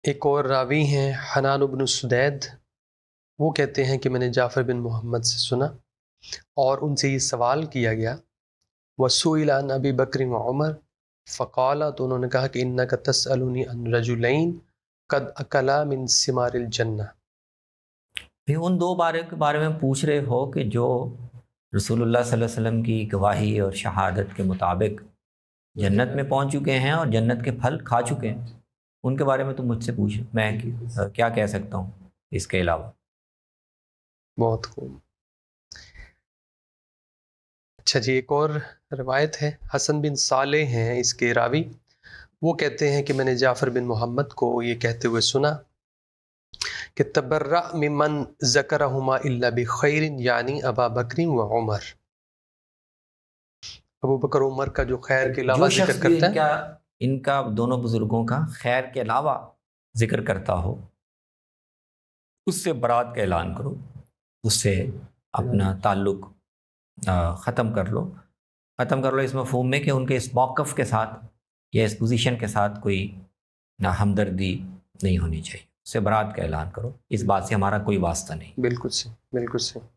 ایک اور راوی ہیں حنان بن سدید، وہ کہتے ہیں کہ میں نے جعفر بن محمد سے سنا اور ان سے یہ سوال کیا گیا، وسئل عن ابی بکر و عمر فقال، تو انہوں نے کہا کہ انک تسألنی عن رجلین قد اکلا من ثمار الجنہ. پھر ان دو کے بارے میں پوچھ رہے ہو کہ جو رسول اللہ صلی اللہ علیہ وسلم کی گواہی اور شہادت کے مطابق جنت میں پہنچ چکے ہیں اور جنت کے پھل کھا چکے ہیں، ان کے بارے میں تم مجھ سے پوچھ، میں کیا کہہ سکتا ہوں اس کے علاوہ؟ بہت خوب. اچھا جی، ایک اور روایت ہے، حسن بن صالح ہیں اس کے راوی، وہ کہتے ہیں کہ میں نے جعفر بن محمد کو یہ کہتے ہوئے سنا کہ تبرأ ممن ذکرہما الا بخیر، یعنی ابا بکر و عمر. ابو بکر عمر کا جو خیر کے علاوہ جو ذکر شخص بھی کرتا ہے، ان کا دونوں بزرگوں کا خیر کے علاوہ ذکر کرتا ہو، اس سے برات کا اعلان کرو، اس سے اپنا تعلق ختم کر لو اس مفہوم میں کہ ان کے اس موقف کے ساتھ یا اس پوزیشن کے ساتھ کوئی ہمدردی نہیں ہونی چاہیے، اس سے برات کا اعلان کرو، اس بات سے ہمارا کوئی واسطہ نہیں. بالکل صحیح، بالکل صحیح.